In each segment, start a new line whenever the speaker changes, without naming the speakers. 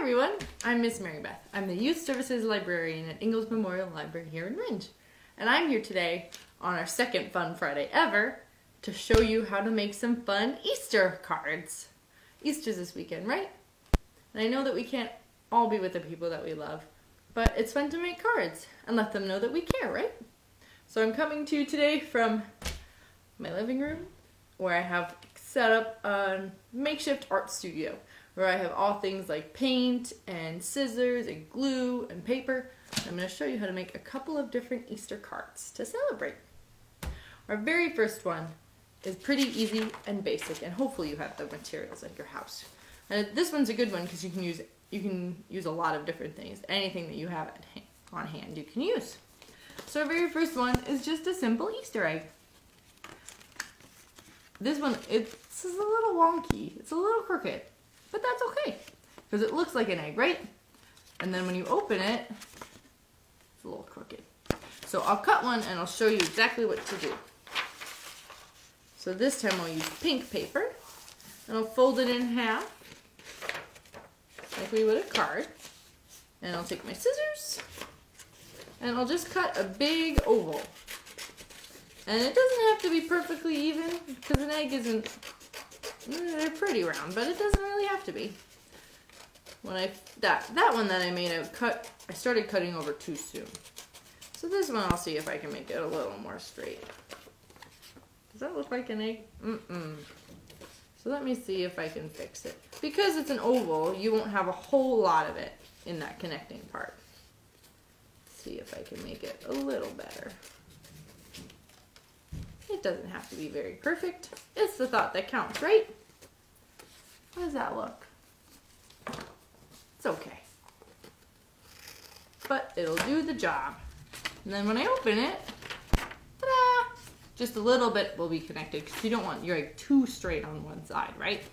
everyone, I'm Miss Mary Beth. I'm the Youth Services Librarian at Ingalls Memorial Library here in Ringe. And I'm here today on our second Fun Friday ever to show you how to make some fun Easter cards. Easter's this weekend, right? And I know that we can't all be with the people that we love, but it's fun to make cards and let them know that we care, right? So I'm coming to you today from my living room where I have set up a makeshift art studio where I have all things like paint and scissors and glue and paper. I'm going to show you how to make a couple of different Easter cards to celebrate. Our very first one is pretty easy and basic, and hopefully you have the materials at your house. And this one's a good one because you can use a lot of different things. Anything that you have on hand you can use. So our very first one is just a simple Easter egg. This one, it's a little wonky. It's a little crooked, but that's okay because it looks like an egg, right? And then when you open it, it's a little crooked. So I'll cut one and I'll show you exactly what to do. So this time I'll use pink paper and I'll fold it in half like we would a card. And I'll take my scissors and I'll just cut a big oval. And it doesn't have to be perfectly even because an egg isn't, they're pretty round, but it doesn't really have to be. When that one that I made, I started cutting over too soon. So this one I'll see if I can make it a little more straight. Does that look like an egg? So let me see if I can fix it. Because it's an oval, you won't have a whole lot of it in that connecting part. Let's see if I can make it a little better. It doesn't have to be very perfect. It's the thought that counts, right? How does that look? It's okay. But it'll do the job. And then when I open it, ta-da! Just a little bit will be connected because you don't want your egg too straight on one side, right?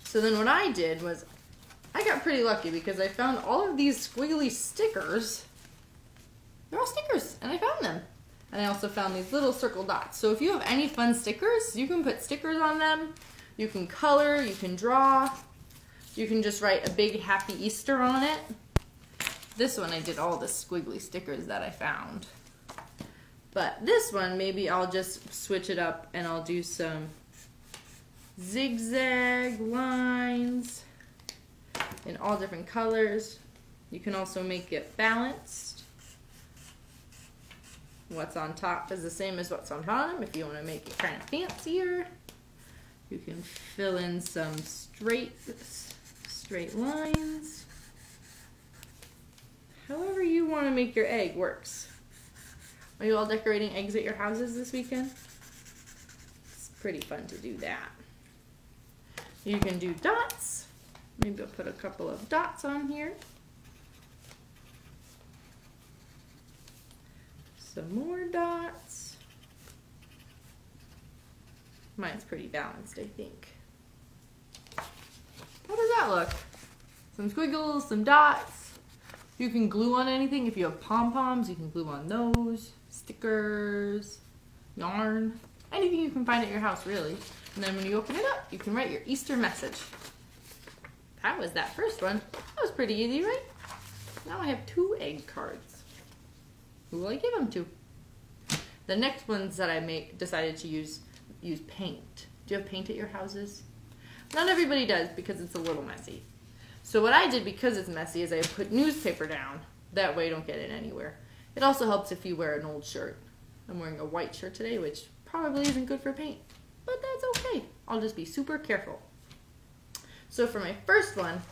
So then what I did was, I got pretty lucky because I found all of these squiggly stickers. They're all stickers, and I found them. And I also found these little circle dots. So if you have any fun stickers, you can put stickers on them. You can color, you can draw. You can just write a big happy Easter on it. This one I did all the squiggly stickers that I found. But this one, maybe I'll just switch it up and I'll do some zigzag lines in all different colors. You can also make it balanced. What's on top is the same as what's on bottom. If you want to make it kind of fancier, you can fill in some straight lines. However you want to make your egg works. Are you all decorating eggs at your houses this weekend? It's pretty fun to do that. You can do dots. Maybe I'll put a couple of dots on here. Some more dots. Mine's pretty balanced, I think. How does that look? Some squiggles, some dots. You can glue on anything. If you have pom-poms, you can glue on those. Stickers, yarn, anything you can find at your house, really. And then when you open it up, you can write your Easter message. That was that first one. That was pretty easy, right? Now I have 2 egg cards. Who will I give them to? The next ones that I decided to use paint. Do you have paint at your houses? Not everybody does because it's a little messy. So what I did because it's messy is I put newspaper down. That way you don't get it anywhere. It also helps if you wear an old shirt. I'm wearing a white shirt today, which probably isn't good for paint. But that's okay. I'll just be super careful. So for my first one,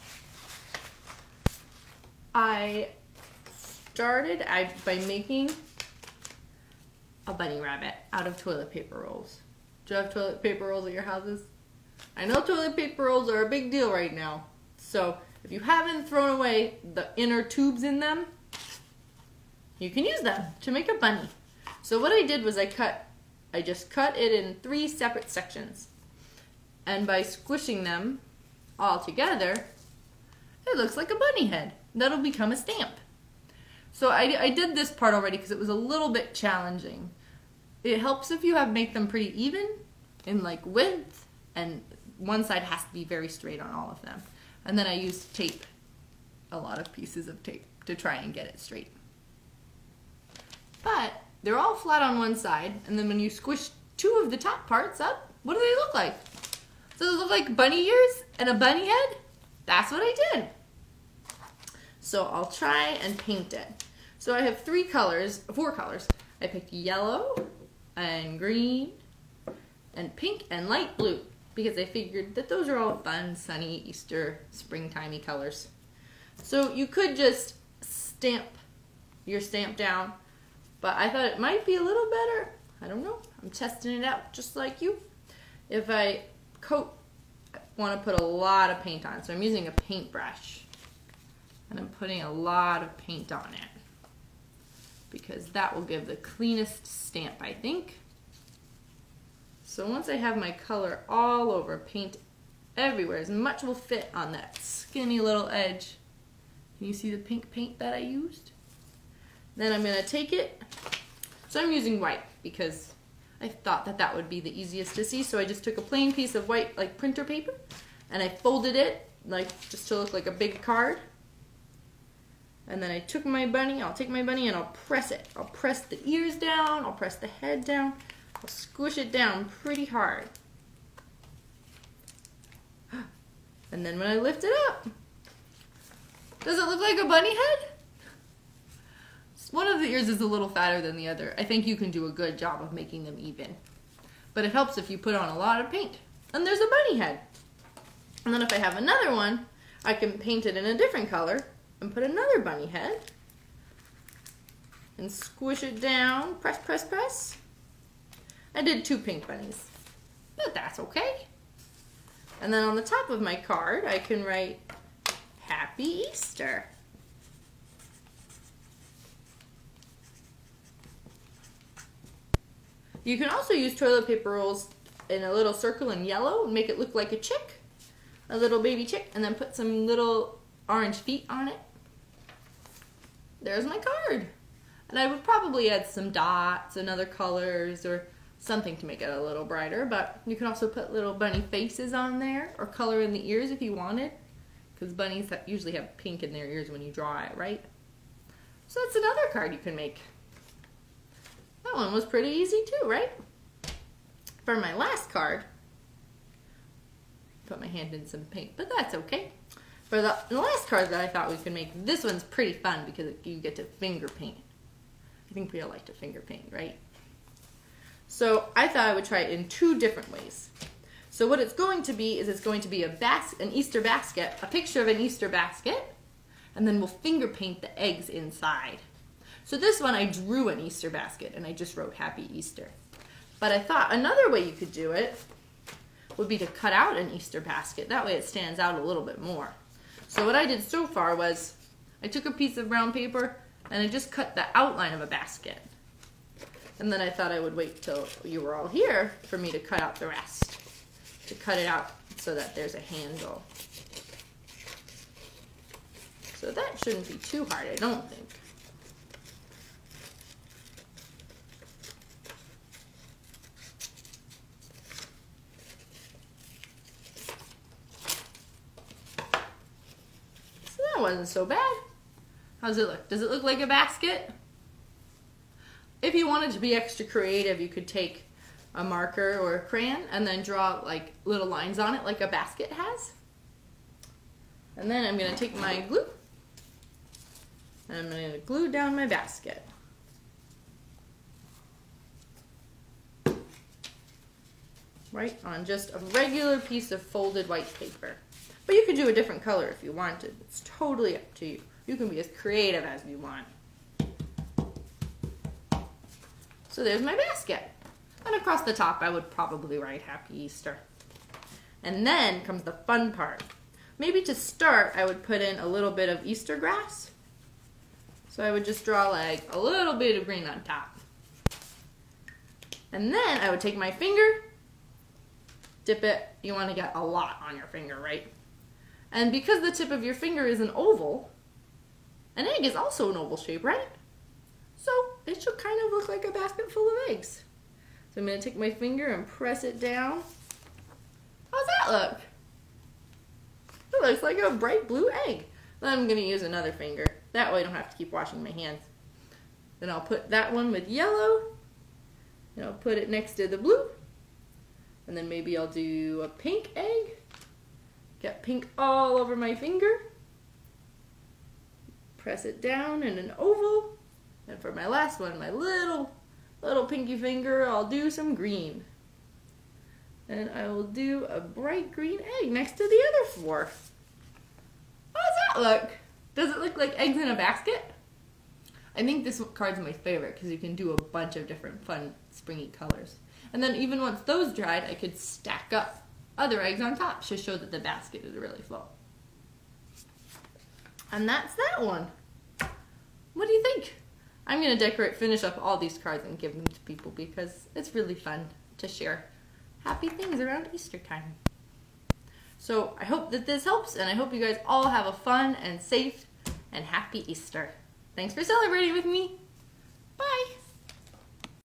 I started by making a bunny rabbit out of toilet paper rolls. Do you have toilet paper rolls at your houses? I know toilet paper rolls are a big deal right now. So if you haven't thrown away the inner tubes in them, you can use them to make a bunny. So what I did was I just cut it in 3 separate sections. And by squishing them all together, it looks like a bunny head. That'll become a stamp. So I did this part already because it was a little bit challenging. It helps if you make them pretty even in like width, and one side has to be very straight on all of them. And then I used tape, a lot of pieces of tape, to try and get it straight. But they're all flat on one side, and then when you squish two of the top parts up, what do they look like? So they look like bunny ears and a bunny head? That's what I did. So I'll try and paint it. So I have four colors. I picked yellow and green and pink and light blue because I figured that those are all fun, sunny, Easter, springtimey colors. So you could just stamp your stamp down, but I thought it might be a little better. I don't know. I'm testing it out just like you. If I want to put a lot of paint on, so I'm using a paintbrush and I'm putting a lot of paint on it because that will give the cleanest stamp, I think. So once I have my color all over, paint everywhere, as much will fit on that skinny little edge. Can you see the pink paint that I used? Then I'm going to take it. So I'm using white because I thought that that would be the easiest to see. So I just took a plain piece of white, like printer paper, and I folded it like just to look like a big card. And then I took my bunny, I'll take my bunny and I'll press it. I'll press the ears down, I'll press the head down, I'll squish it down pretty hard. And then when I lift it up, does it look like a bunny head? One of the ears is a little fatter than the other. I think you can do a good job of making them even. But it helps if you put on a lot of paint. And there's a bunny head. And then if I have another one, I can paint it in a different color and put another bunny head. And squish it down. Press, press, press. I did 2 pink bunnies. But that's okay. And then on the top of my card, I can write Happy Easter. You can also use toilet paper rolls in a little circle in yellow and make it look like a chick, a little baby chick, and then put some little orange feet on it. There's my card. And I would probably add some dots and other colors or something to make it a little brighter, but you can also put little bunny faces on there or color in the ears if you wanted, because bunnies usually have pink in their ears when you draw it, right? So that's another card you can make. That one was pretty easy too, right? For my last card, put my hand in some paint, but that's okay. For the last card that I thought we could make, this one's pretty fun because you get to finger paint. I think we all like to finger paint, right? So I thought I would try it in 2 different ways. So what it's going to be is it's going to be an Easter basket, a picture of an Easter basket, and then we'll finger paint the eggs inside. So this one I drew an Easter basket and I just wrote Happy Easter. But I thought another way you could do it would be to cut out an Easter basket. That way it stands out a little bit more. So what I did so far was I took a piece of brown paper and I just cut the outline of a basket. And then I thought I would wait till you were all here for me to cut out the rest. To cut it out so that there's a handle. So that shouldn't be too hard, I don't think. That wasn't so bad. How's it look? Does it look like a basket? If you wanted to be extra creative, you could take a marker or a crayon and then draw like little lines on it like a basket has. And then I'm going to take my glue and I'm going to glue down my basket. Right on just a regular piece of folded white paper. But you could do a different color if you wanted. It's totally up to you. You can be as creative as you want. So there's my basket. And across the top I would probably write Happy Easter. And then comes the fun part. Maybe to start I would put in a little bit of Easter grass. So I would just draw like a little bit of green on top. And then I would take my finger, dip it. You want to get a lot on your finger, right? And because the tip of your finger is an oval, an egg is also an oval shape, right? So it should kind of look like a basket full of eggs. So I'm going to take my finger and press it down. How's that look? It looks like a bright blue egg. Then I'm going to use another finger. That way I don't have to keep washing my hands. Then I'll put that one with yellow. And I'll put it next to the blue. And then maybe I'll do a pink egg. Get pink all over my finger. Press it down in an oval. And for my last one, my little pinky finger, I'll do some green. And I will do a bright green egg next to the other 4. How does that look? Does it look like eggs in a basket? I think this card's my favorite because you can do a bunch of different fun springy colors. And then even once those dried, I could stack up other eggs on top to show that the basket is really full. And that's that one. What do you think? I'm going to finish up all these cards and give them to people because it's really fun to share happy things around Easter time. So I hope that this helps, and I hope you guys all have a fun and safe and happy Easter. Thanks for celebrating with me.